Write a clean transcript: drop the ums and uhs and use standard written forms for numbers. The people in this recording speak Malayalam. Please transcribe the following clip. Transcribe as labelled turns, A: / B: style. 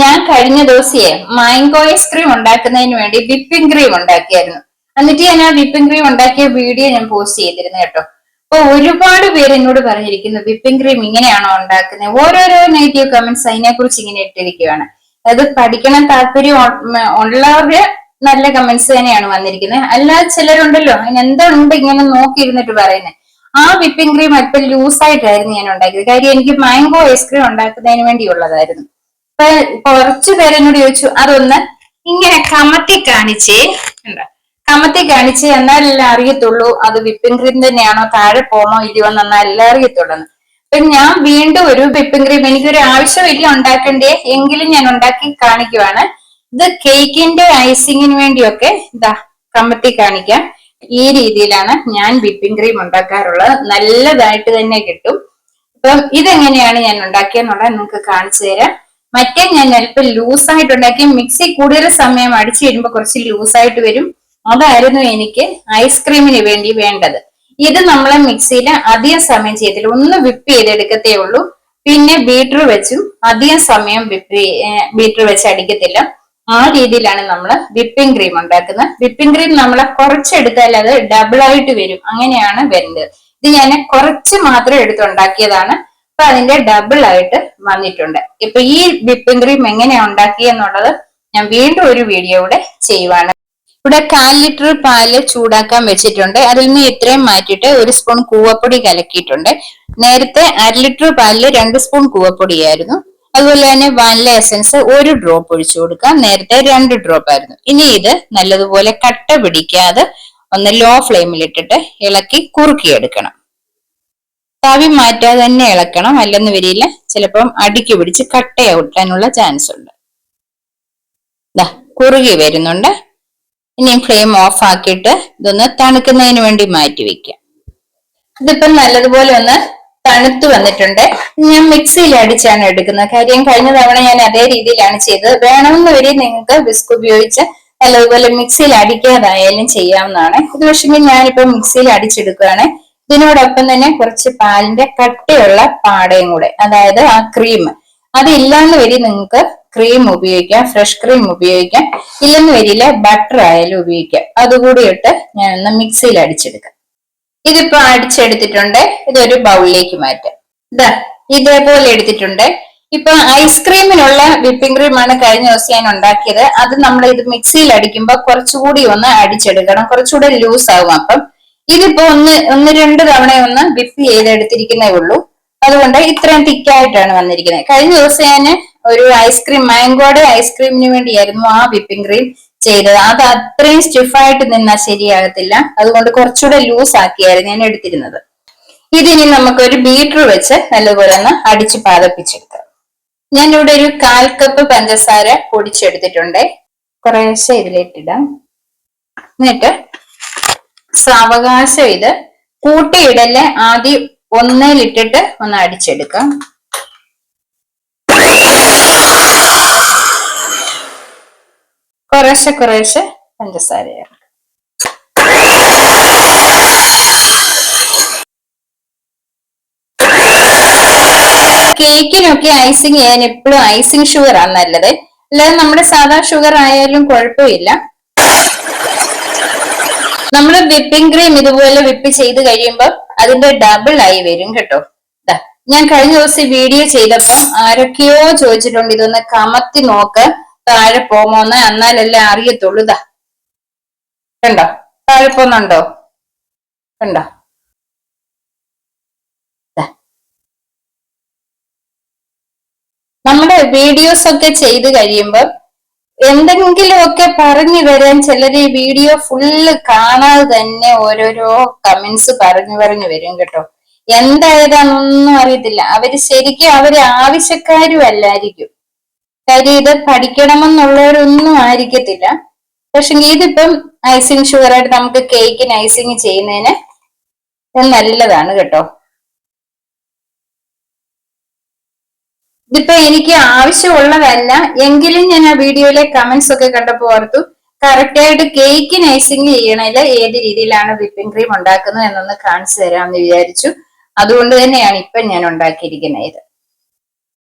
A: ഞാൻ കഴിഞ്ഞ ദിവസേ മാംഗോ ഐസ്ക്രീം ഉണ്ടാക്കുന്നതിന് വേണ്ടി വിപ്പിംഗ് ക്രീം ഉണ്ടാക്കിയായിരുന്നു. എന്നിട്ട് ഞാൻ ആ വിപ്പിംഗ് ക്രീം ഉണ്ടാക്കിയ വീഡിയോ ഞാൻ പോസ്റ്റ് ചെയ്തിരുന്നു കേട്ടോ. അപ്പൊ ഒരുപാട് പേര് എന്നോട് പറഞ്ഞിരിക്കുന്നു വിപ്പിംഗ് ക്രീം ഇങ്ങനെയാണോ ഉണ്ടാക്കുന്നത്. ഓരോരോ നെഗറ്റീവ് കമന്റ്സ് അതിനെക്കുറിച്ച് ഇങ്ങനെ ഇട്ടിരിക്കുകയാണ്. അത് പഠിക്കണം താല്പര്യം ഉള്ളവരുടെ നല്ല കമന്റ്സ് തന്നെയാണ് വന്നിരിക്കുന്നത്. അല്ലാതെ ചിലരുണ്ടല്ലോ അതിന് എന്തുണ്ട് ഇങ്ങനെ നോക്കിയിരുന്നിട്ട് പറയുന്നത്. ആ വിപ്പിംഗ് ക്രീം അല്പം ലൂസായിട്ടായിരുന്നു ഞാൻ ഉണ്ടാക്കിയത്. കാര്യം എനിക്ക് മാംഗോ ഐസ്ക്രീം ഉണ്ടാക്കുന്നതിന് വേണ്ടിയുള്ളതായിരുന്നു. അപ്പൊ കുറച്ചു പേരെന്നോട് ചോദിച്ചു അതൊന്ന് ഇങ്ങനെ കമത്തി കാണിച്ചേ, കമത്തി കാണിച്ച് എന്നാലല്ലേ അറിയത്തുള്ളൂ അത് വിപ്പിംഗ് ക്രീം തന്നെയാണോ താഴെ പോമോ ഇല്ലയോ എന്നാലല്ലേ അറിയത്തുള്ളൂ. അപ്പൊ ഞാൻ വീണ്ടും ഒരു വിപ്പിംഗ് ക്രീം എനിക്കൊരു ആവശ്യമില്ല ഉണ്ടാക്കണ്ടേ എങ്കിലും ഞാൻ ഉണ്ടാക്കി കാണിക്കുവാണ്. ഇത് കേക്കിന്റെ ഐസിങ്ങിന് വേണ്ടിയൊക്കെ ഇതാ കമത്തി കാണിക്കാം. ഈ രീതിയിലാണ് ഞാൻ വിപ്പിംഗ് ക്രീം ഉണ്ടാക്കാറുള്ളത്. നല്ലതായിട്ട് തന്നെ കിട്ടും. അപ്പം ഇതെങ്ങനെയാണ് ഞാൻ ഉണ്ടാക്കിയെന്നുള്ളത് നിങ്ങൾക്ക് കാണിച്ചു തരാം. മറ്റേ ഞാൻ അല്പം ലൂസായിട്ട് ഉണ്ടാക്കി മിക്സി കൂടുതൽ സമയം അടിച്ചു കഴിയുമ്പോൾ കുറച്ച് ലൂസായിട്ട് വരും. അതായിരുന്നു എനിക്ക് ഐസ്ക്രീമിന് വേണ്ടി വേണ്ടത്. ഇത് നമ്മളെ മിക്സിയിൽ അധികം സമയം ചെയ്തില്ല, ഒന്ന് വിപ്പ് ചെയ്തെടുക്കത്തേ ഉള്ളൂ. പിന്നെ ബീറ്റർ വെച്ചും അധികം സമയം ബീറ്റർ വെച്ച് അടിക്കത്തില്ല. ആ രീതിയിലാണ് നമ്മൾ വിപ്പിംഗ് ക്രീം ഉണ്ടാക്കുന്നത്. വിപ്പിംഗ് ക്രീം നമ്മൾ കുറച്ചെടുത്താൽ അത് ഡബിൾ ആയിട്ട് വരും, അങ്ങനെയാണ് വരുന്നത്. ഇത് ഞാൻ കുറച്ച് മാത്രം എടുത്തുണ്ടാക്കിയതാണ്. അപ്പൊ അതിന്റെ ഡബിൾ ആയിട്ട് വന്നിട്ടുണ്ട്. ഇപ്പൊ ഈ വിപ്പിംഗ് ക്രീം എങ്ങനെയാ ഉണ്ടാക്കിയെന്നുള്ളത് ഞാൻ വീണ്ടും ഒരു വീഡിയോ കൂടെ ചെയ്യുവാണ്. ഇവിടെ 1/4 ലിറ്റർ പാല് ചൂടാക്കാൻ വെച്ചിട്ടുണ്ട്. അതിൽ നിന്ന് ഇത്രയും മാറ്റിയിട്ട് 1 സ്പൂൺ കൂവപ്പൊടി കലക്കിയിട്ടുണ്ട്. നേരത്തെ 1/2 ലിറ്റർ പാലില് 2 സ്പൂൺ കൂവപ്പൊടിയായിരുന്നു. അതുപോലെ തന്നെ വാനില എസൻസ് 1 ഡ്രോപ്പ് ഒഴിച്ചു കൊടുക്കാം. നേരത്തെ 2 ഡ്രോപ്പ് ആയിരുന്നു. ഇനി ഇത് നല്ലതുപോലെ കട്ട പിടിക്കാതെ ഒന്ന് ലോ ഫ്ലെയിമിലിട്ടിട്ട് ഇളക്കി കുറുക്കിയെടുക്കണം. തവി മാറ്റാതെ തന്നെ ഇളക്കണം, അല്ലെന്ന് വരില്ല. ചിലപ്പം അടിക്ക് പിടിച്ച് കട്ടയാവട്ടാനുള്ള ചാൻസ് ഉണ്ട്. കുറുകി വരുന്നുണ്ട്. ഇനി ഫ്ലെയിം ഓഫ് ആക്കിയിട്ട് ഇതൊന്ന് തണുക്കുന്നതിന് വേണ്ടി മാറ്റി വെക്കാം. ഇതിപ്പം നല്ലതുപോലെ ഒന്ന് തണുത്ത് വന്നിട്ടുണ്ട്. ഞാൻ മിക്സിയിൽ അടിച്ചാണ് എടുക്കുന്നത്. കാര്യം കഴിഞ്ഞ തവണ ഞാൻ അതേ രീതിയിലാണ് ചെയ്തത്. വേണമെന്ന് വരെ നിങ്ങൾക്ക് വിസ്ക് ഉപയോഗിച്ച് നല്ലതുപോലെ മിക്സിയിൽ അടിക്കാതായാലും ചെയ്യാവുന്നതാണ്. ഇത് പക്ഷേ ഞാനിപ്പോ മിക്സിയിൽ അടിച്ചെടുക്കുകയാണ്. ഇതിനോടൊപ്പം തന്നെ കുറച്ച് പാലിന്റെ കട്ടിയുള്ള പാടയും കൂടെ, അതായത് ആ ക്രീം, അതില്ലാന്ന് വരി നിങ്ങൾക്ക് ക്രീം ഉപയോഗിക്കാം, ഫ്രഷ് ക്രീം ഉപയോഗിക്കാം. ഇല്ലെന്ന് വരില്ല ബട്ടർ ആയാലും ഉപയോഗിക്കാം. അതുകൂടി ഇട്ട് ഞാൻ ഒന്ന് മിക്സിയിൽ അടിച്ചെടുക്കാം. ഇതിപ്പോ അടിച്ചെടുത്തിട്ടുണ്ട്. ഇതൊരു ബൗളിലേക്ക് മാറ്റാം. ഇതാ ഇതേപോലെ എടുത്തിട്ടുണ്ട്. ഇപ്പൊ ഐസ്ക്രീമിനുള്ള വിപ്പിംഗ് ക്രീമാണ് കഴിഞ്ഞ ദിവസം ഞാൻ ഉണ്ടാക്കിയത്. അത് നമ്മൾ ഇത് മിക്സിയിൽ അടിക്കുമ്പോൾ കുറച്ചുകൂടി ഒന്ന് അടിച്ചെടുക്കണം, കുറച്ചുകൂടെ ലൂസ് ആകും. അപ്പം ഇതിപ്പോ ഒന്ന് 2 തവണ ഒന്ന് വിപ്പ് ചെയ്തെടുത്തിരിക്കുന്നേ ഉള്ളൂ. അതുകൊണ്ട് ഇത്രയും തിക്കായിട്ടാണ് വന്നിരിക്കുന്നത്. കഴിഞ്ഞ ദിവസം ഞാൻ ഒരു ഐസ്ക്രീം, മാംഗോയുടെ ഐസ്ക്രീമിന് വേണ്ടിയായിരുന്നു ആ വിപ്പിംഗ് ക്രീം ചെയ്തത്. അത് അത്രയും സ്റ്റിഫായിട്ട് നിന്നാൽ ശരിയാകത്തില്ല. അതുകൊണ്ട് കുറച്ചുകൂടെ ലൂസ് ആക്കിയായിരുന്നു ഞാൻ എടുത്തിരുന്നത്. ഇതിനി നമുക്കൊരു ബീറ്റർ വെച്ച് നല്ലപോലെ ഒന്ന് അടിച്ച് പാതപ്പിച്ചെടുക്കാം. ഞാൻ ഇവിടെ ഒരു 1/4 കപ്പ് പഞ്ചസാര പൊടിച്ചെടുത്തിട്ടുണ്ട്. കുറേശ്ശെ ഇതിലേക്കിടാം. എന്നിട്ട് സാവകാശം ഇത് കൂട്ടിയിടല് ആദ്യം 1-ലിട്ടിട്ട് ഒന്ന് അടിച്ചെടുക്കാം. കുറേശ്ശെ പഞ്ചസാരയാണ്. കേക്കിനൊക്കെ ഐസിങ് ചെയ്യാൻ എപ്പോഴും ഐസിങ് ഷുഗർ ആണ് നല്ലത്. അല്ലാതെ നമ്മുടെ സാധാ ഷുഗർ ആയാലും കുഴപ്പമില്ല. നമ്മൾ വിപ്പിംഗ് ക്രീം ഇതുപോലെ വിപ്പ് ചെയ്ത് കഴിയുമ്പോൾ അതിന്റെ ഡബിൾ ആയി വരും കേട്ടോ. ഞാൻ കഴിഞ്ഞ ദിവസം വീഡിയോ ചെയ്തപ്പോ ആരൊക്കെയോ ചോദിച്ചിട്ടുണ്ട് ഇതൊന്ന് കമത്തി നോക്ക് താഴെ പോമോന്ന്, എന്നാലല്ലേ അറിയത്തുള്ളൂ. കണ്ടോ താഴെ പോന്നുണ്ടോ? കണ്ടോ? നമ്മുടെ വീഡിയോസ് ഒക്കെ ചെയ്ത് കഴിയുമ്പോൾ എന്തെങ്കിലുമൊക്കെ പറഞ്ഞു വരാൻ ചിലർ ഈ വീഡിയോ ഫുള്ള് കാണാതെ തന്നെ ഓരോരോ കമന്റ്സ് പറഞ്ഞു വരും കേട്ടോ. എന്തായതാണെന്നൊന്നും അറിയത്തില്ല. അവര് ശരിക്കും അവര് ആവശ്യക്കാരും അല്ലായിരിക്കും. കാര്യം ഇത് പഠിക്കണമെന്നുള്ളവരൊന്നും ആയിരിക്കത്തില്ല. പക്ഷെ ഇതിപ്പം ഐസിങ് ഷുഗറായിട്ട് നമുക്ക് കേക്കിന് ഐസിങ് ചെയ്യുന്നതിന് നല്ലതാണ് കേട്ടോ. ഇതിപ്പോ എനിക്ക് ആവശ്യമുള്ളതല്ല എങ്കിലും ഞാൻ ആ വീഡിയോയിലെ കമന്റ്സ് ഒക്കെ കണ്ടപ്പോ ഓർത്തു കറക്റ്റ് ആയിട്ട് കേക്കിന് ഐസിങ് ചെയ്യണേല് ഏത് രീതിയിലാണ് വിപ്പിംഗ് ക്രീം ഉണ്ടാക്കുന്നത് എന്നൊന്ന് കാണിച്ചു തരാമെന്ന് വിചാരിച്ചു. അതുകൊണ്ട് തന്നെയാണ് ഇപ്പൊ ഞാൻ ഉണ്ടാക്കിയിരിക്കുന്നത് ഇത്.